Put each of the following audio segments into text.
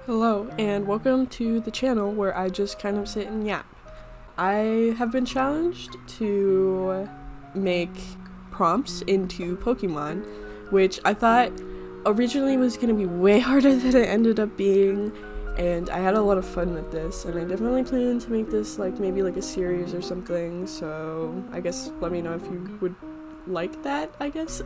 Hello, and welcome to the channel where I just kind of sit and yap. I have been challenged to make prompts into Pokemon, which I thought originally was going to be way harder than it ended up being, and I had a lot of fun with this, and I definitely plan to make this maybe a series or something, so I guess let me know if you would like that, I guess.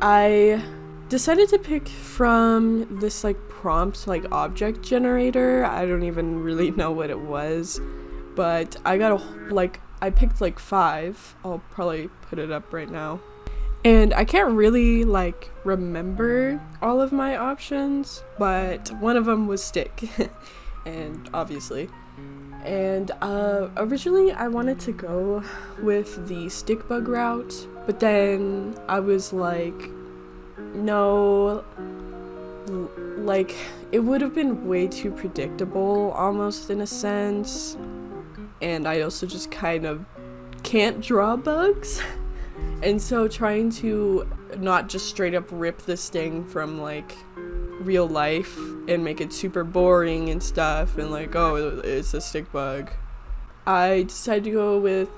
I decided to pick from this prompt object generator. I don't even really know what it was, but I got I picked 5. I'll probably put it up right now. And I can't really remember all of my options, but one of them was stick. And obviously. And originally I wanted to go with the stick bug route, but then I was no, it would have been way too predictable almost in a sense, and I also just kind of can't draw bugs. And so trying to not just straight up rip this thing from real life and make it super boring and stuff and oh, it's a stick bug, I decided to go with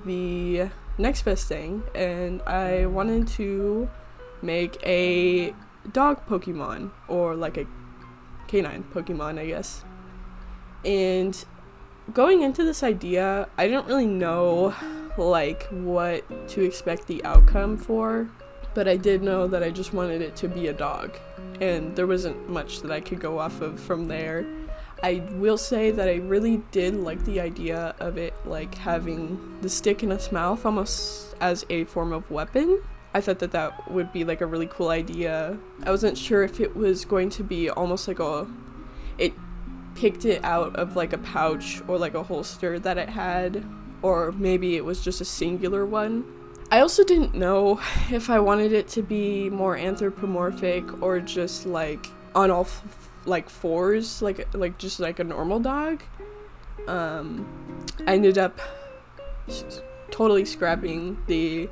the next best thing, and I wanted to make a dog Pokemon, or a canine Pokemon, I guess. And going into this idea, I didn't really know what to expect the outcome for, but I did know that I just wanted it to be a dog, and there wasn't much that I could go off of from there. I will say that I really did like the idea of it having the stick in its mouth almost as a form of weapon. I thought that that would be a really cool idea. I wasn't sure if it was going to be almost it picked it out of a pouch or a holster that it had, or maybe it was just a singular one. I also didn't know if I wanted it to be more anthropomorphic or just on all fours, just a normal dog. I ended up totally scrapping the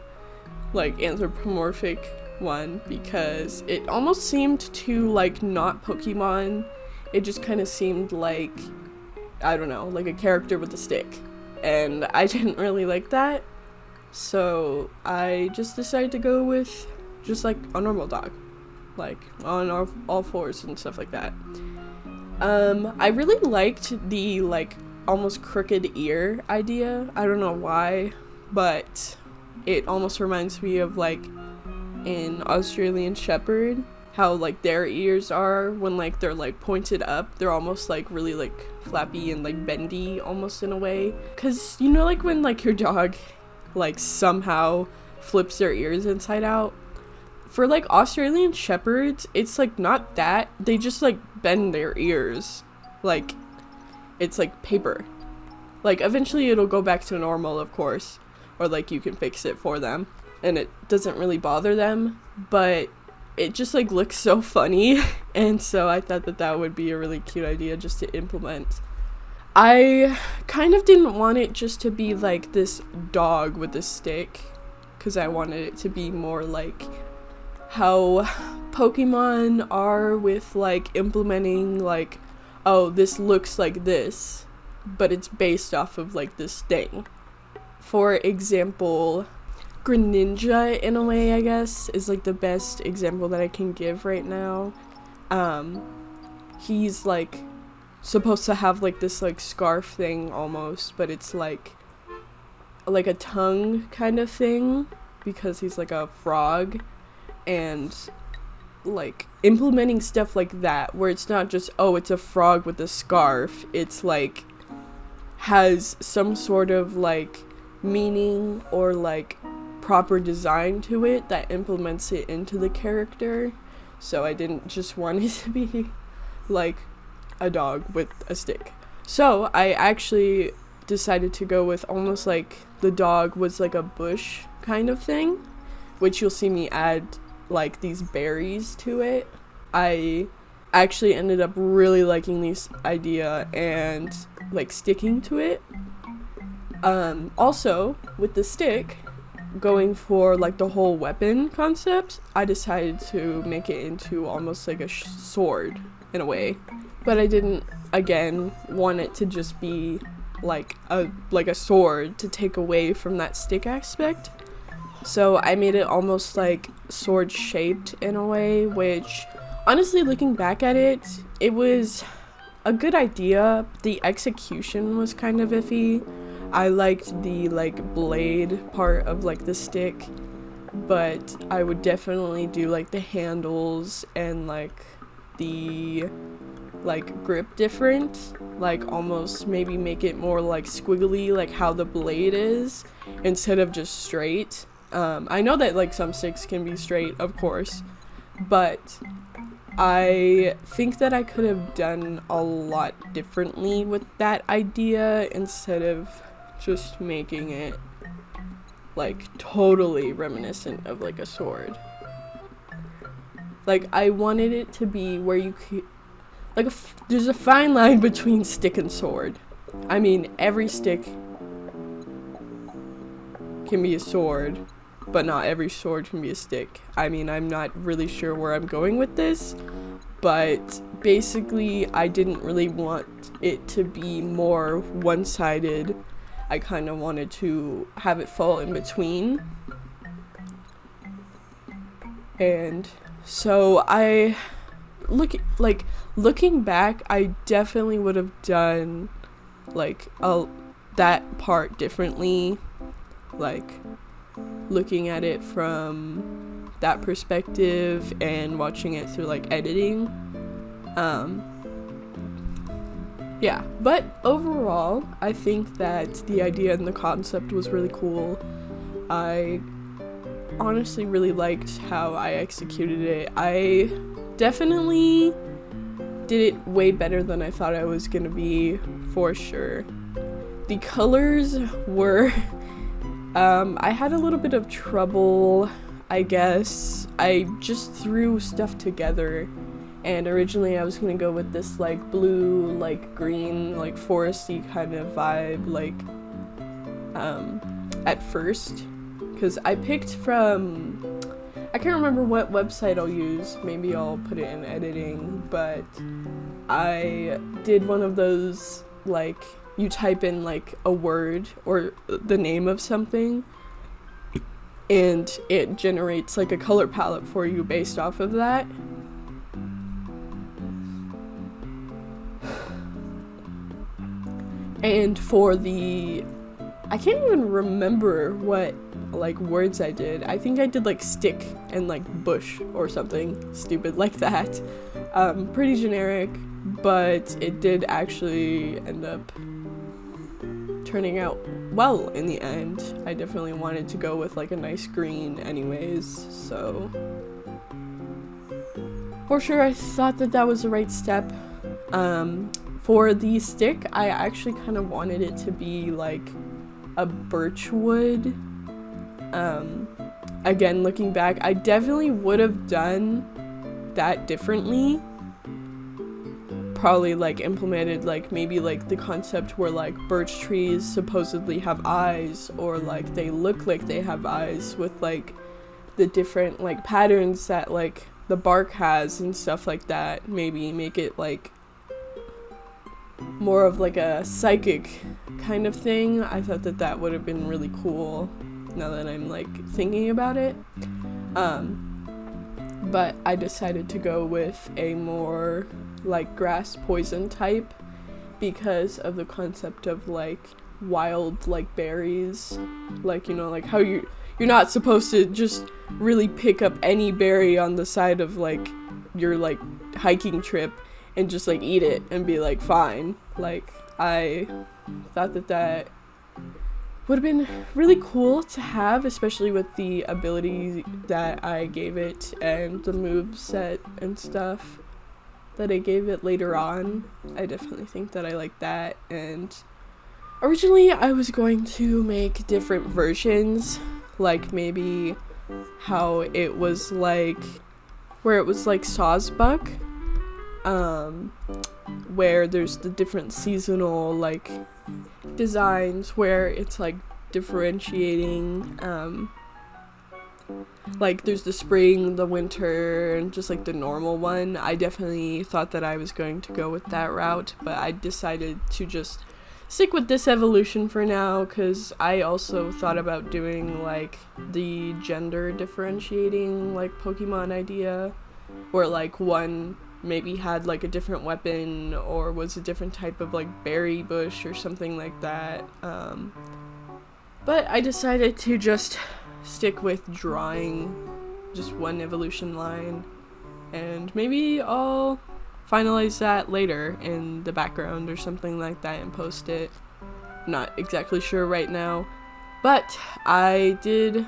anthropomorphic one because it almost seemed too not Pokemon. It just kind of seemed I don't know, a character with a stick, and I didn't really like that, so I just decided to go with just a normal dog, on all fours and stuff like that. I really liked the almost crooked ear idea. I don't know why, but it almost reminds me of in Australian Shepherd, how their ears are when they're pointed up. They're almost really flappy and bendy almost in a way. Cause you know when your dog somehow flips their ears inside out. For Australian Shepherds, it's not that. They just bend their ears. It's paper. Eventually it'll go back to normal, of course. Or you can fix it for them, and it doesn't really bother them, but it just looks so funny, and so I thought that that would be a really cute idea just to implement. I kind of didn't want it just to be this dog with a stick, because I wanted it to be more how Pokemon are with implementing oh, this looks like this, but it's based off of this thing. For example, Greninja, in a way, I guess, is the best example that I can give right now. He's supposed to have this scarf thing almost, but it's a tongue kind of thing, because he's a frog, and implementing stuff like that, where it's not just, oh, it's a frog with a scarf. It's has some sort of meaning or proper design to it that implements it into the character. So I didn't just want it to be a dog with a stick. So I actually decided to go with almost the dog was a bush kind of thing, which you'll see me add these berries to it. I actually ended up really liking this idea and sticking to it. Also with the stick, going for like the whole weapon concept, I decided to make it into almost like a sword in a way. But I didn't, again, want it to just be like a sword to take away from that stick aspect. So I made it almost like sword shaped in a way, which honestly, looking back at it, it was a good idea. The execution was kind of iffy. I liked the like blade part of like the stick, but I would definitely do like the handles and like the like grip different, like almost maybe make it more like squiggly, like how the blade is, instead of just straight. I know that like some sticks can be straight, of course, but I think that I could have done a lot differently with that idea instead of just making it like totally reminiscent of like a sword. Like I wanted it to be where you could like there's a fine line between stick and sword. I mean, every stick can be a sword, but not every sword can be a stick. I mean, I'm not really sure where I'm going with this, but basically I didn't really want it to be more one-sided. I kind of wanted to have it fall in between. And so looking back, I definitely would have done like that part differently, like looking at it from that perspective and watching it through like editing. Yeah, but overall I think that the idea and the concept was really cool. I honestly really liked how I executed it. I definitely did it way better than I thought I was gonna be, for sure. The colors were I had a little bit of trouble, I guess. I just threw stuff together, and originally I was gonna go with this like blue, like green, like foresty kind of vibe, like at first, because I picked from, I can't remember what website I'll use, maybe I'll put it in editing, but I did one of those, like, you type in like a word or the name of something and it generates like a color palette for you based off of that. And for the, I can't even remember what like words I did. I think I did like stick and like bush or something stupid like that. Pretty generic, but it did actually end up turning out well in the end. I definitely wanted to go with like a nice green anyways, so for sure I thought that that was the right step. For the stick, I actually kind of wanted it to be like a birch wood. Again, looking back, I definitely would have done that differently. Probably like implemented like maybe like the concept where like birch trees supposedly have eyes, or like they look like they have eyes with like the different like patterns that like the bark has and stuff like that. Maybe make it like more of like a psychic kind of thing. I thought that that would have been really cool now that I'm like thinking about it. But I decided to go with a more like grass poison type because of the concept of like wild like berries, like, you know, like how you're not supposed to just really pick up any berry on the side of like your like hiking trip and just like eat it and be like fine. Like I thought that that would have been really cool to have, especially with the ability that I gave it and the move set and stuff that I gave it later on. I definitely think that I like that. And originally I was going to make different versions, like maybe how it was like, where it was like Sawsbuck, where there's the different seasonal like designs where it's like differentiating Like, there's the spring, the winter, and just like the normal one. I definitely thought that I was going to go with that route, but I decided to just stick with this evolution for now, because I also thought about doing like the gender differentiating like Pokemon idea, where like one maybe had like a different weapon or was a different type of like berry bush or something like that. But I decided to just stick with drawing just one evolution line, and maybe I'll finalize that later in the background or something like that and post it. Not exactly sure right now, but I did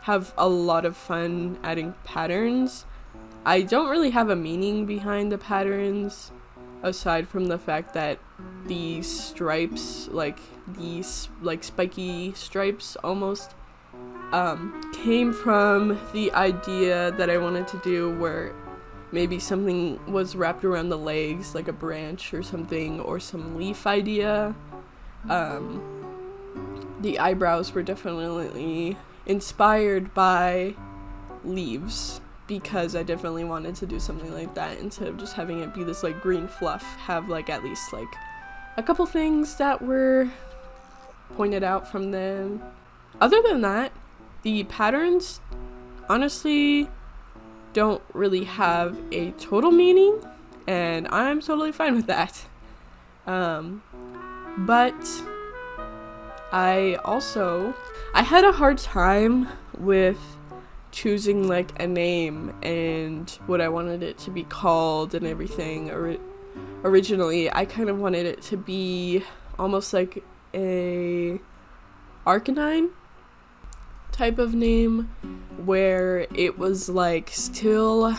have a lot of fun adding patterns. I don't really have a meaning behind the patterns aside from the fact that the stripes, like these like spiky stripes almost, came from the idea that I wanted to do where maybe something was wrapped around the legs, like a branch or something, or some leaf idea. The eyebrows were definitely inspired by leaves, because I definitely wanted to do something like that instead of just having it be this like green fluff. Have like at least like a couple things that were pointed out from them. Other than that, the patterns honestly don't really have a total meaning, and I'm totally fine with that. But I had a hard time with choosing like a name and what I wanted it to be called and everything. Originally, I kind of wanted it to be almost like a Arcanine type of name, where it was like still,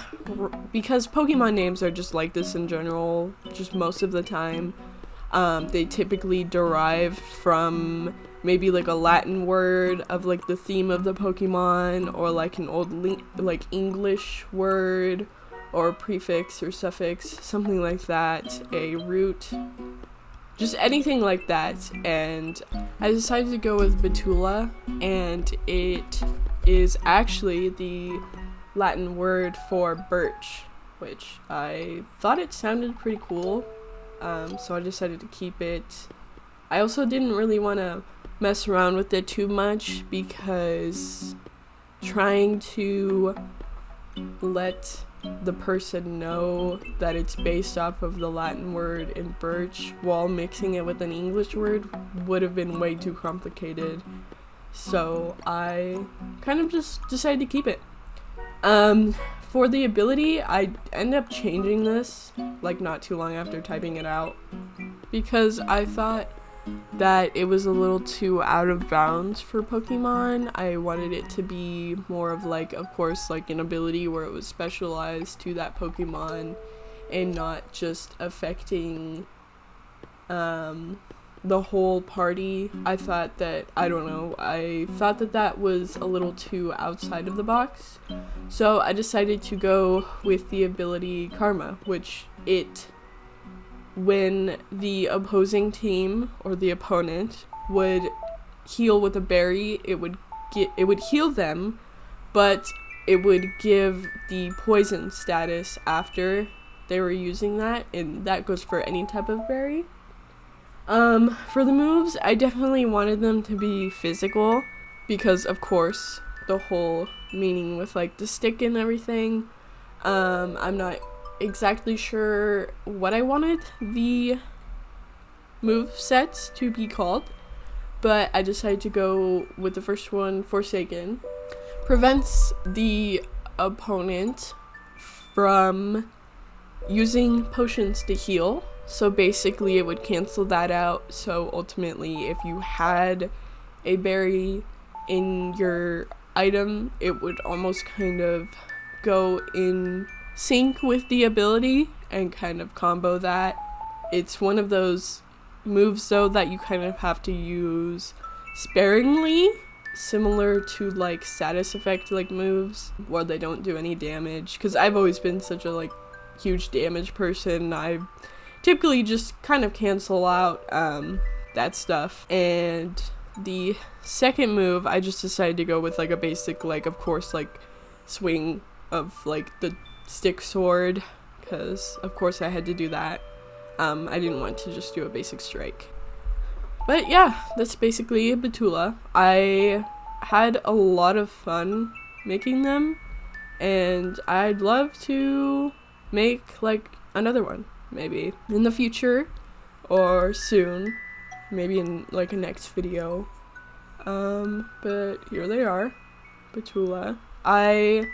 because Pokemon names are just like this in general, just most of the time, they typically derive from maybe like a Latin word of like the theme of the Pokemon, or like an old like English word or a prefix or suffix, something like that, a root, just anything like that. And I decided to go with Betula, and it is actually the Latin word for birch, which I thought it sounded pretty cool, so I decided to keep it. I also didn't really want to mess around with it too much, because trying to let the person know that it's based off of the Latin word in birch while mixing it with an English word would have been way too complicated. So I kind of just decided to keep it. For the ability, I ended up changing this like not too long after typing it out, because I thought that it was a little too out of bounds for Pokemon. I wanted it to be more of like, of course, like an ability where it was specialized to that Pokemon and not just affecting the whole party. I thought that, I thought that that was a little too outside of the box. So I decided to go with the ability Karma, which when the opposing team or the opponent would heal with a berry, it would heal them, but it would give the poison status after they were using that, and that goes for any type of berry. For the moves, I definitely wanted them to be physical, because of course the whole meaning with like the stick and everything. I'm not exactly sure what I wanted the move sets to be called, but I decided to go with the first one. Forsaken prevents the opponent from using potions to heal, so basically it would cancel that out. So ultimately, if you had a berry in your item, it would almost kind of go in sync with the ability and kind of combo that. It's one of those moves though that you kind of have to use sparingly, similar to like status effect like moves where they don't do any damage, because I've always been such a like huge damage person. I typically just kind of cancel out that stuff, and the second move, I just decided to go with like a basic, like, of course, like swing of like the stick sword, because of course I had to do that. I didn't want to just do a basic strike. But yeah, that's basically Batula. I had a lot of fun making them, and I'd love to make like another one, maybe in the future or soon, maybe in like a next video. But here they are, Batula. I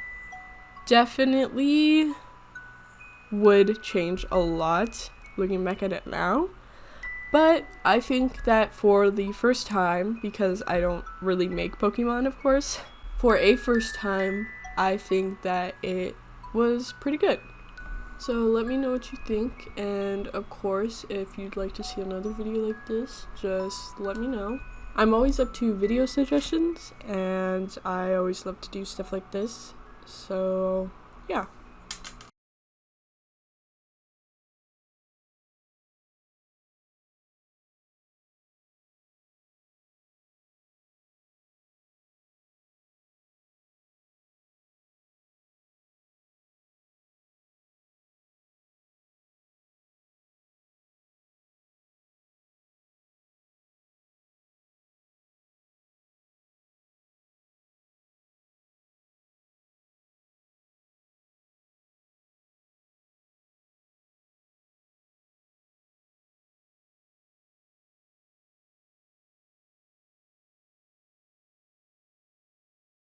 definitely would change a lot looking back at it now, but I think that for the first time, because I don't really make Pokemon, of course, for a first time, I think that it was pretty good. So let me know what you think, and of course, if you'd like to see another video like this, just let me know. I'm always up to video suggestions, and I always love to do stuff like this, so yeah.